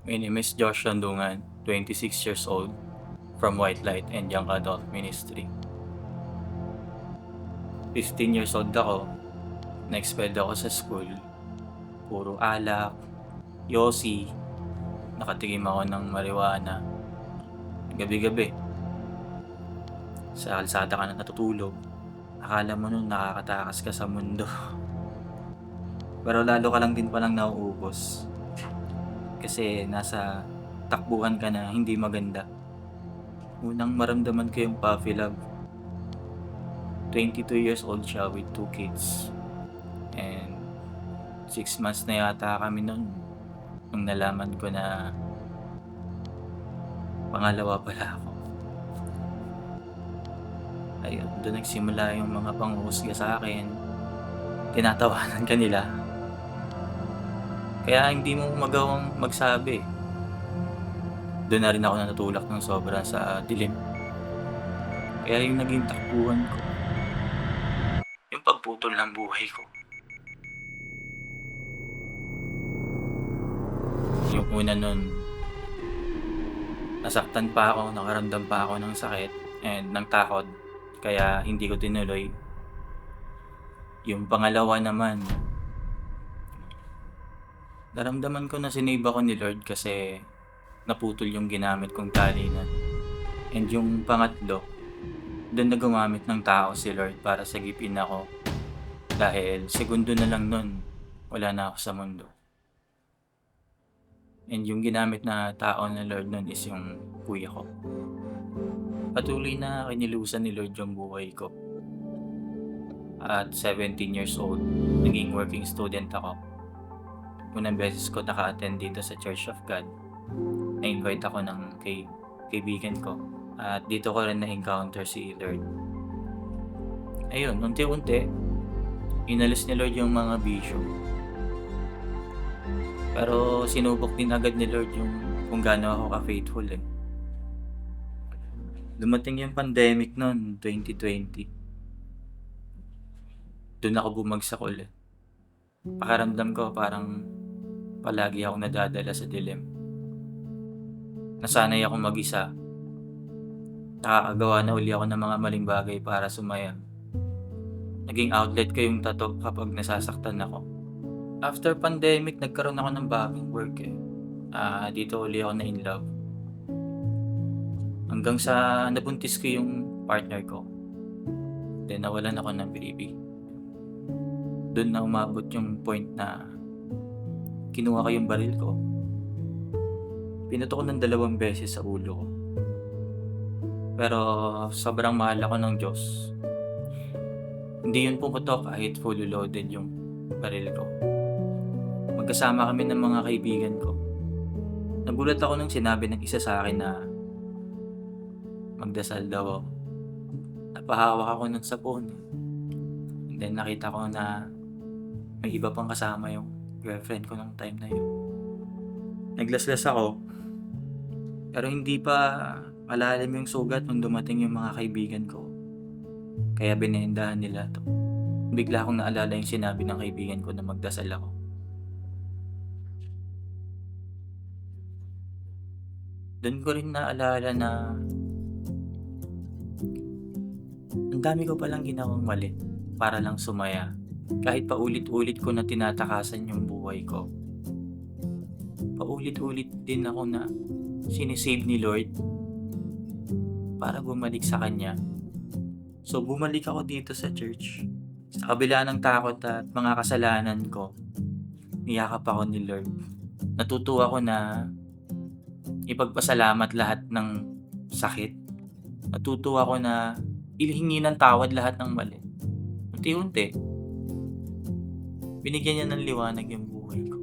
My name is Josh Landungan, 26 years old, from White Light and Young Adult Ministry. 15 years old ako, na-expelled ako sa school. Puro alak, yosi, nakatikim ako ng marijuana. Gabi-gabi, sa kalsada ka na natutulog. Akala mo nun nakakatakas ka sa mundo. Pero lalo ka lang din palang nauubos. Kasi nasa takbuhan ka na hindi maganda. Unang maramdaman ko yung puppy love. 22 years old siya with 2 kids. And 6 months na yata kami nun nung nalaman ko na pangalawa pala ako. Ayun, doon nagsimula yung mga panghuhusga sa akin. Tinatawanan ka nila. Kaya hindi mo magawang magsabi. Doon na rin ako natutulak ng sobra sa dilim. Kaya yung naging takbuhan ko, yung pagputol ng buhay ko. Yung una nun, nasaktan pa ako, nakaramdam pa ako ng sakit and ng takot. Kaya hindi ko tinuloy. Yung pangalawa naman, naramdaman ko na sinave ako ni Lord kasi naputol yung ginamit kong talinan. And yung pangatlo, doon na gumamit ng tao si Lord para sagipin ako. Dahil segundo na lang nun, wala na ako sa mundo. And yung ginamit na tao ng Lord nun is yung kuya ko. Patuloy na kinilusan ni Lord yung buhay ko. At 17 years old, naging working student ako. Unang beses ko naka-attend dito sa Church of God. Na-invite ako ng kaibigan ko. At dito ko rin na-encounter si Lord. Ayun, unti-unti, inalis ni Lord yung mga bisyo. Pero sinubok din agad ni Lord yung kung gaano ako ka-faithful eh. Dumating yung pandemic noon, 2020. Doon ako bumagsak ulit. Pakiramdam ko parang palagi akong nadadala sa dilim. Nasanay akong mag-isa. Nakakagawa na uli ako ng mga maling bagay para sumaya. Naging outlet ko yung tattoo kapag nasasaktan ako. After pandemic, nagkaroon ako ng bagong work eh. Dito uli ako na in love. Hanggang sa nabuntis ko yung partner ko. Then nawalan ako ng baby. Doon na umabot yung point na kinuha ko yung baril ko. Pinuto ko ng 2 beses sa ulo ko. Pero sobrang mahal ako ng Diyos. Hindi yun pumutok kahit fully loaded yung baril ko. Magkasama kami ng mga kaibigan ko. Nagulat ako nung sinabi ng isa sa akin na magdasal daw ako. Napahawak ako nun sa phone. And then nakita ko na may iba pang kasama yung girlfriend ko nung time na yun. Naglaslas ako. Pero hindi pa malalim yung sugat nung dumating yung mga kaibigan ko. Kaya binendahan nila to. Bigla akong naalala yung sinabi ng kaibigan ko na magdasal ako. Doon ko rin naalala na ang dami ko palang ginawang mali para lang sumaya. Kahit paulit-ulit ko na tinatakasan yung buhay ko. Paulit-ulit din ako na sinisave ni Lord para bumalik sa Kanya. So bumalik ako dito sa church. Sa kabila ng takot at mga kasalanan ko, niyakap ako ni Lord. Natutuwa ako na ipagpasalamat lahat ng sakit. Natutuwa ako na ilihingi ng tawad lahat ng mali. Unti-unti, binigyan niya ng liwanag yung buhay ko.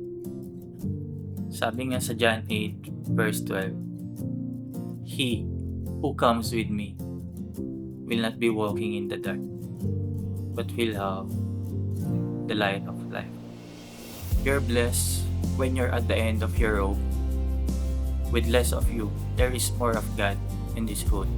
Sabi nga sa John 8 verse 12, He who comes with me will not be walking in the dark, but will have the light of life. You're blessed when you're at the end of your rope. With less of you, there is more of God in this world.